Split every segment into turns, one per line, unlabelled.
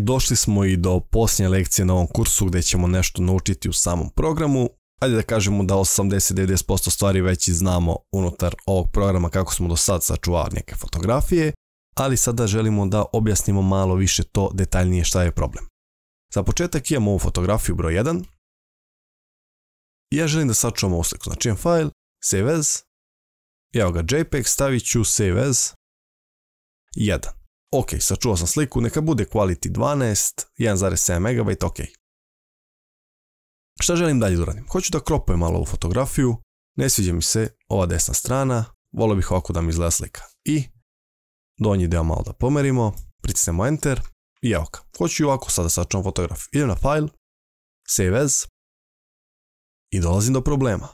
došli smo i do posljednje lekcije na ovom kursu gdje ćemo nešto naučiti u samom programu. Ajde da kažemo da 80-90% stvari već i znamo unutar ovog programa kako smo do sad sačuvali neke fotografije, ali sada želimo da objasnimo malo više to detaljnije šta je problem. Za početak imamo ovu fotografiju broj 1. Ja želim da sačuvam ovu sliku. Znači imam file, save as, evo ga JPEG, stavit ću save as 1. Ok, sačuvao sam sliku, neka bude quality 12, 1,7 MB, ok. Šta želim dalje da uradim? Hoću da kropujem malo ovu fotografiju, ne sviđa mi se ova desna strana, volio bih ovako da mi izgleda slika. I donji deo malo da pomerimo, pritisnemo enter i evo ga. Hoću i ovako sada sačuvam fotografiju. Idem na file, save as i dolazim do problema.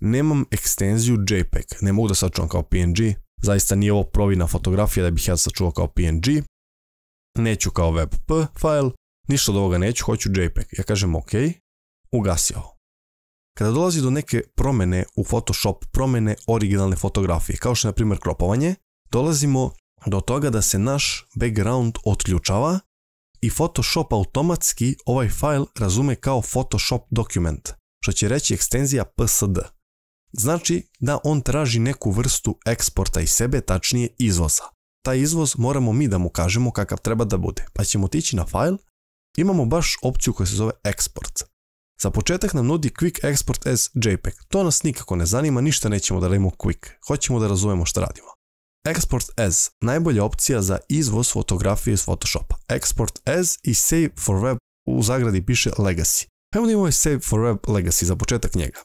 Nemam ekstenziju JPEG, ne mogu da sačuvam kao PNG, zaista nije ovo provina fotografija da bih ja sačuvao kao PNG, neću kao WebP file, ništa od ovoga neću, hoću JPEG. Ja kažem ok, ugasi ovo. Kada dolazi do neke promjene u Photoshop, promjene originalne fotografije, kao što je na primjer kropovanje, dolazimo do toga da se naš background otključava i Photoshop automatski ovaj file razume kao Photoshop dokument, što će reći ekstenzija PSD. Znači da on traži neku vrstu eksporta iz sebe, tačnije izvoza. Taj izvoz moramo mi da mu kažemo kakav treba da bude. Pa ćemo otići na file, imamo baš opciju koja se zove export. Za početak nam nudi quick export as JPEG. To nas nikako ne zanima, ništa nećemo da radimo quick. Hoćemo da razumemo šta radimo. Export as, najbolja opcija za izvoz fotografije iz Photoshopa. Export as i save for web, u zagradi piše legacy. Evo da imamo ovaj save for web legacy, za početak njega.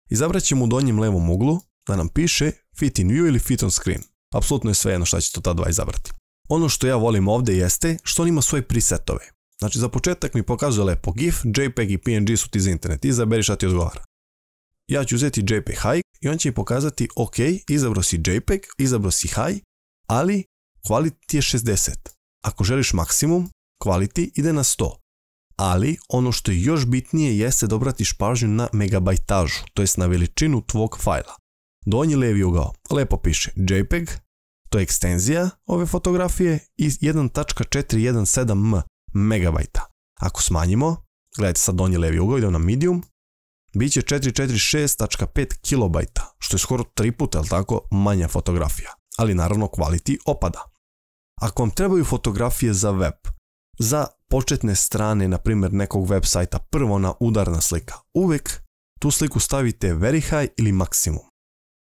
Izabrat ćemo u donjem levom uglu da nam piše fit in view ili fit on screen. Apsolutno je svejedno šta će to ta dva izabrati. Ono što ja volim ovdje jeste što on ima svoje presetove. Znači za početak mi pokazuje lepo GIF, JPEG i PNG su ti za internet. Izaberi šta ti odgovara. Ja ću uzeti JPEG high i on će mi pokazati ok, izabrao si JPEG, izabrao si high, ali quality je 60. Ako želiš maksimum, quality ide na 100. Ali ono što je još bitnije jeste da obratiš pažnju na megabajtažu, to jest na veličinu tvog fajla. Donji levi ugao, lepo piše JPEG, to je ekstenzija ove fotografije i 1.417 megabajta. Ako smanjimo, gledajte sad donji levi ugao, idem na medium, bit će 446.5 kilobajta, što je skoro 3 puta, je li tako, manja fotografija. Ali naravno quality opada. Ako vam trebaju fotografije za web, za početne strane, na primjer nekog web sajta, prvo na udarna slika, uvek tu sliku stavite very high ili maksimum.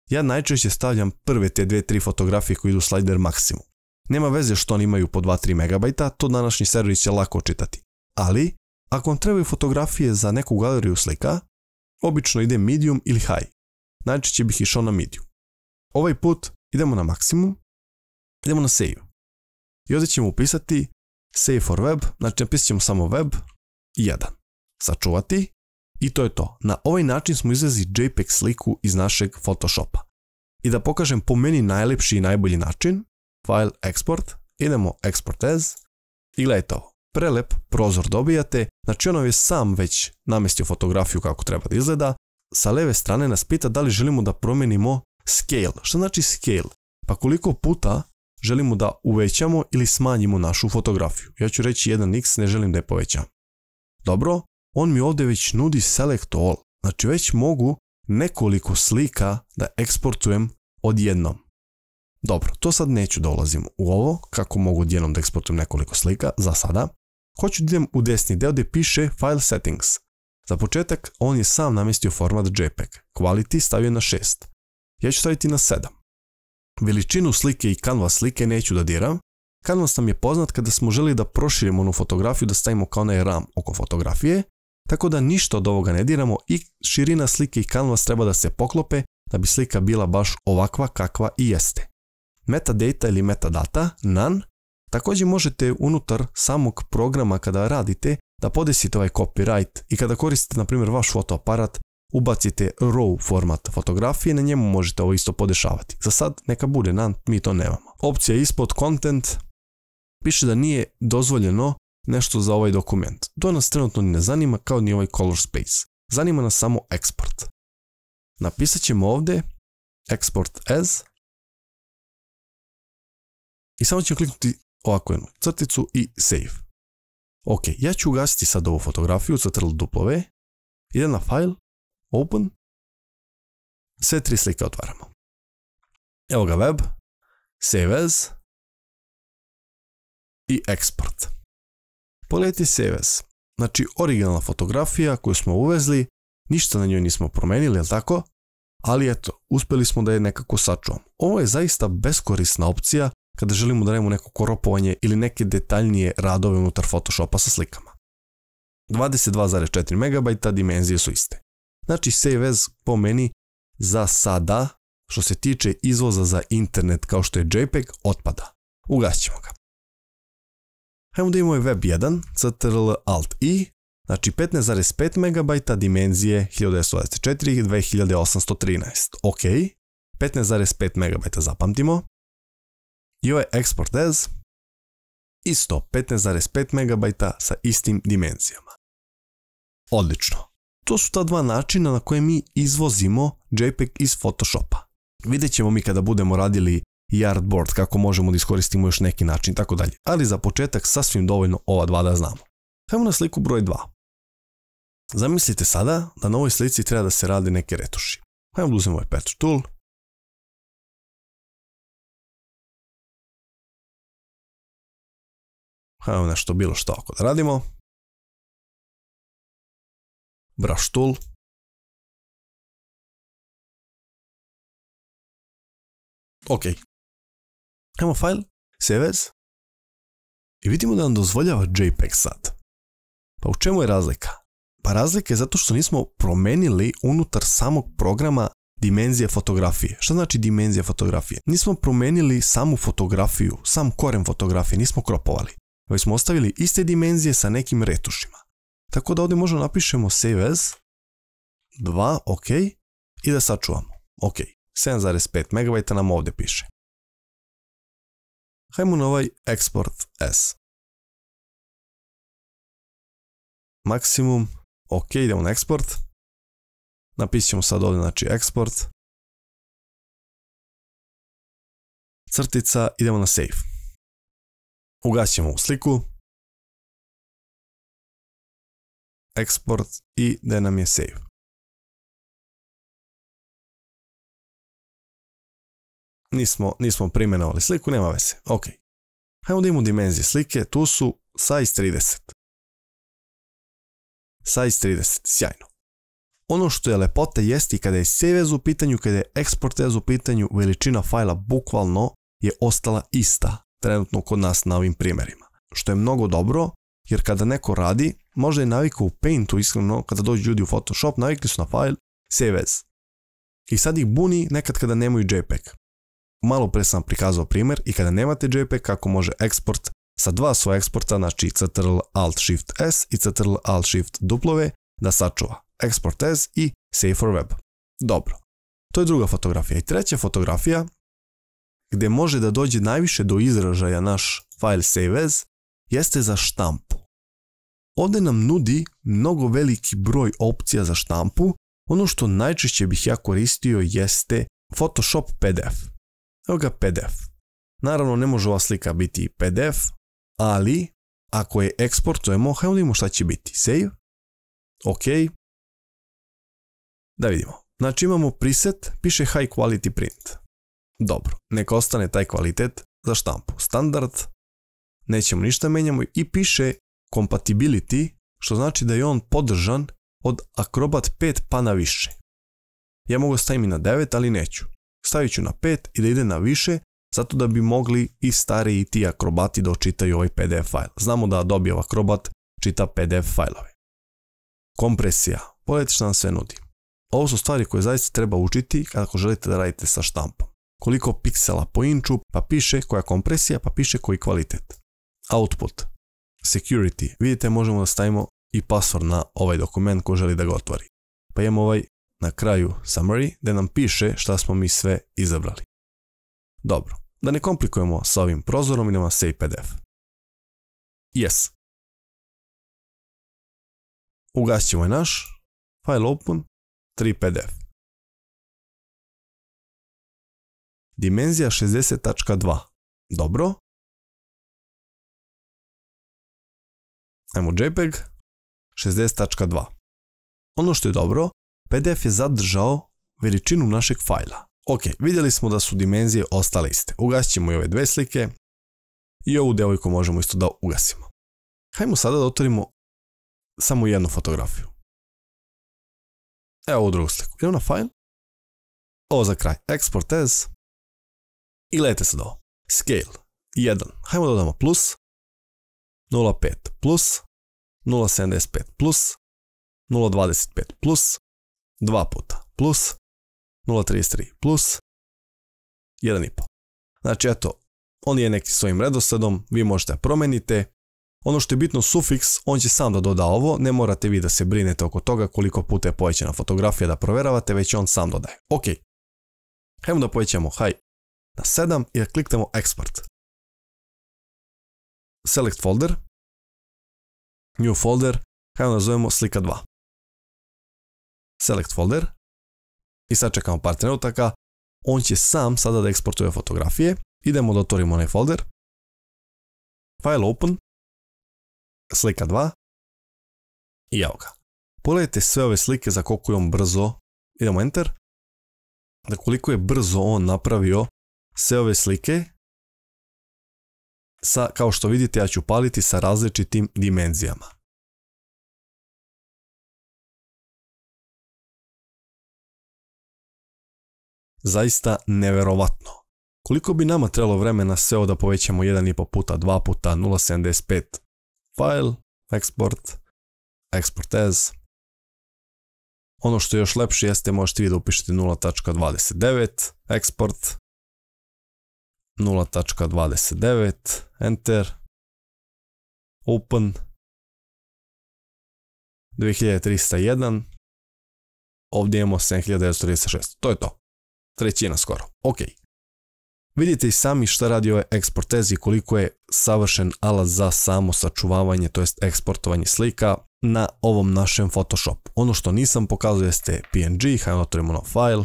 Ja najčešće stavljam prve te 2-3 fotografije koji idu slider maksimum. Nema veze što oni imaju po 2-3 megabajta, to današnji serveri će lako očitati. Ali, ako vam trebaju fotografije za neku galeriju slika, obično ide medium ili high. Najčešće bih išao na medium. Ovaj put idemo na maksimum, idemo na save. I ovdje ćemo upisati save for web, znači napisat ćemo samo web 1. Sačuvati i to je to. Na ovaj način smo izvezli JPEG sliku iz našeg Photoshopa. I da pokažem po meni najlepši i najbolji način, file export, idemo export as i gledajte ovo. Prelep prozor dobijate, znači ono je sam već namestio fotografiju kako treba da izgleda. Sa leve strane nas pita da li želimo da promenimo scale. Što znači scale? Pa koliko puta želimo da uvećamo ili smanjimo našu fotografiju. Ja ću reći 1x, ne želim da je povećam. Dobro, on mi ovdje već nudi select all. Znači već mogu nekoliko slika da eksportujem odjednom. Dobro, to sad neću da ulazim u ovo, kako mogu odjednom da eksportujem nekoliko slika, za sada. Hoću da idem u desni deo gdje piše file settings. Za početak, on je sam namestio format JPEG. Quality stavio na 6. Ja ću staviti na 7. Veličinu slike i canvas slike neću da diram. Canvas nam je poznat kada smo želi da proširimo onu fotografiju, da stavimo kao onaj ram oko fotografije, tako da ništa od ovoga ne diramo i širina slike i canvas treba da se poklope da bi slika bila baš ovakva kakva i jeste. Metadata ili metadata, none, također možete unutar samog programa kada radite da podesite ovaj copyright i kada koristite na primjer vaš fotoaparat, ubacite RAW format fotografije, na njemu možete ovo isto podešavati. Za sad neka bude none, mi to nemamo. Opcija ispod content piše da nije dozvoljeno nešto za ovaj dokument. To nas trenutno ni ne zanima kao ni ovaj color space. Zanima nas samo export. Napisat ćemo ovdje export as i samo ćemo kliknuti ovako jednu crticu i save. Ok, ja ću ugasiti sad ovu fotografiju, ctrl-W, idem na file, open, sve 3 slike otvaramo. Evo ga web, save as i export. Pogledajte save as, znači originalna fotografija koju smo uvezli, ništa na njoj nismo promenili, jel tako? Ali eto, uspjeli smo da je nekako sačuvamo. Ovo je zaista beskorisna opcija kada želimo da radimo neko koropovanje ili neke detaljnije radove unutar Photoshopa sa slikama. 22,4 MB, dimenzije su iste. Znači save as po meni za sada, što se tiče izvoza za internet kao što je JPEG, otpada. Ugasit ćemo ga. Hajmo da imamo web 1, ctrl-alt-i, znači 15,5 MB, dimenzije 1924 2813. Ok, 15,5 MB zapamtimo. I ovo je export as, isto 15,5 MB sa istim dimenzijama. Odlično. To su ta dva načina na koje mi izvozimo JPEG iz Photoshopa. Vidjet ćemo mi kada budemo radili i artboard kako možemo da iskoristimo još neki način i tako dalje. Ali za početak sasvim dovoljno ova dva da znamo. Hajmo na sliku broj 2. Zamislite sada da na ovoj slici treba da se radi neke retuši. Hajmo da uzmemo ovaj patch tool. Hajmo nešto bilo što ako da radimo. Brush tool. Ok. Hajmo file, save as. I vidimo da nam dozvoljava JPEG sad. Pa u čemu je razlika? Pa razlika je zato što nismo promenili unutar samog programa dimenzije fotografije. Šta znači dimenzija fotografije? Nismo promenili samu fotografiju, sam koren fotografije, nismo kropovali. Već smo ostavili iste dimenzije sa nekim retušima. Tako da ovdje možemo napišemo save as 2, ok, i da sačuvamo. Ok, 7,5 MB nam ovdje piše. Hajmo na ovaj export as. Maksimum, ok, idemo na export. Napisat ćemo sad ovdje, znači export. Crtica, idemo na save. Ugasit ćemo ovu sliku. Export i da nam je save. Nismo preimenovali sliku, nema veze. Ok. Hajmo da imamo dimenzije slike, tu su size 30. Size 30, sjajno. Ono što je lepota jeste i kada je save as u pitanju, kada je export as u pitanju, veličina fajla bukvalno je ostala ista trenutno kod nas na ovim primjerima. Što je mnogo dobro, jer kada neko radi, možda je navikao u Paintu, iskreno, kada dođu ljudi u Photoshop, navikli su na file save as. I sad ih buni nekad kada nemaju JPEG. Malo pre sam prikazao primjer i kada nemate JPEG kako može eksport sa dva svoja eksporta, znači Ctrl-Alt-Shift-S i Ctrl-Alt-Shift-W da sačuva. Export as i save for web. Dobro. To je druga fotografija. I treća fotografija gdje može da dođe najviše do izražaja naš file save as jeste za štampu. Ovdje nam nudi mnogo veliki broj opcija za štampu. Ono što najčešće bih ja koristio jeste Photoshop PDF. Evo ga PDF. Naravno ne može ova slika biti PDF, ali ako je eksportujemo, hajmo da vidimo šta će biti. Save. Ok. Da vidimo. Znači imamo preset, piše high quality print. Dobro, neka ostane taj kvalitet za štampu. Standard, nećemo ništa menjamo i piše compatibility, što znači da je on podržan od Acrobat 5 pa na više. Ja mogu staviti na 9, ali neću. Stavit ću na 5 i da ide na više, zato da bi mogli i stariji ti akrobati da očitaju ovaj PDF file. Znamo da Adobe Acrobat čita PDF fajlove. Kompresija. Pogledajte što nam sve nudi. Ovo su stvari koje zaista treba učiti ako želite da radite sa štampom. Koliko piksela po inču, pa piše koja kompresija, pa piše koji kvalitet. Output. Security. Vidite, možemo da stavimo i password na ovaj dokument ko želi da ga otvori. Pa imamo ovaj na kraju summary gdje nam piše šta smo mi sve izabrali. Dobro. Da ne komplikujemo sa ovim prozorom, idemo na save PDF. Yes. Ugasit ćemo je naš. File open. 3 PDF. Dimenzija 60.2. Dobro. Ajmo JPEG 60.2. Ono što je dobro, PDF je zadržao veličinu našeg fajla. Ok, vidjeli smo da su dimenzije ostale iste. Ugasit ćemo i ove dve slike i ovu devojku možemo isto da ugasimo. Hajmo sada da otvorimo samo jednu fotografiju. Evo ovu drugu sliku. Idemo na file. Ovo za kraj. Export as. I gledajte sad ovo. Scale 1. Hajmo da dodamo plus 0.5 plus 0.75 plus 0.25 plus 2 puta plus 0.33 plus 1.5. Znači eto, on je neki svojim redosledom, vi možete promenite. Ono što je bitno, sufiks, on će sam da doda ovo, ne morate vi da se brinete oko toga koliko puta je povećana fotografija da proveravate, već on sam dodaje. Ok, hajmo da povećamo high na 7 i da kliknemo export. Select folder, new folder, hajmo da nazovemo slika 2. Select folder i sad čekamo par trenutaka, on će sam sada da eksportuje fotografije. Idemo da otvorimo onaj folder, file open, slika 2 i evo ga. Pogledajte sve ove slike za koliko je on brzo, idemo enter, da koliko je brzo on napravio sve ove slike, kao što vidite ja ću paliti sa različitim dimenzijama. Zaista neverovatno. Koliko bi nama trebalo vremena sve ovo da povećamo 1,5 puta, 2 puta, 0.75, file, export, export as. Ono što je još lepše jeste možete vi da upišete 0.29, export, 0.29, enter, open, 2301, ovdje imamo 7936, to je to, trećina skoro, ok. Vidite i sami šta radi ovaj export as i koliko je savršen alat za samo sačuvavanje, to jest eksportovanje slika na ovom našem Photoshopu. Ono što nisam pokazao jeste PNG, hajmo otvorimo nov file,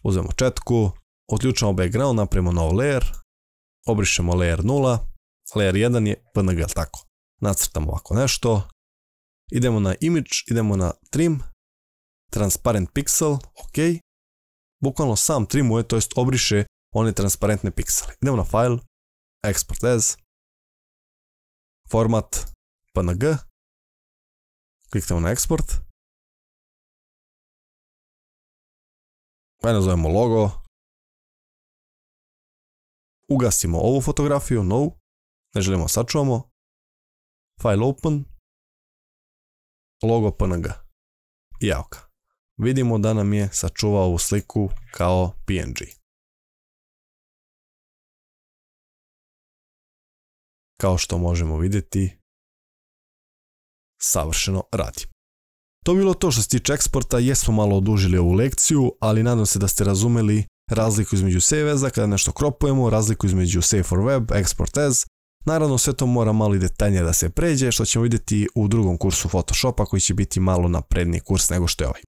uzmemo četku, otključamo background, napravimo nov layer, obrišemo layer 0, layer 1 je PNG, tako. Nacrtamo ovako nešto, idemo na image, idemo na trim, transparent pixel, ok, bukvalno sam trimuje, to jest obriše one transparentne piksele. Idemo na file, export as, format, PNG, kliknemo na export, pa nazovemo logo, ugasimo ovu fotografiju, no, ne želimo sačuvamo, file open, logo PNG i evo ga. Vidimo da nam je sačuvao ovu sliku kao PNG. Kao što možemo vidjeti, savršeno radi. To je bilo to što se tiče eksporta, jesmo malo odužili ovu lekciju, ali nadam se da ste razumeli razliku između save as-a kada nešto kropujemo, razliku između save for web, export as. Naravno sve to mora malo i detaljnije da se pređe, što ćemo vidjeti u drugom kursu Photoshopa koji će biti malo napredniji kurs nego što je ovaj.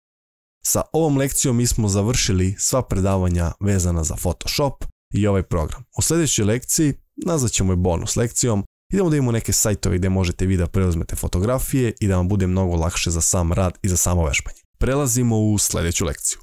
Sa ovom lekcijom mi smo završili sva predavanja vezana za Photoshop i ovaj program. U sljedećoj lekciji nazvat ćemo je bonus lekcijom. Idemo da imamo neke sajtove gdje možete vi da preuzmete fotografije i da vam bude mnogo lakše za sam rad i za samo vežbanje. Prelazimo u sljedeću lekciju.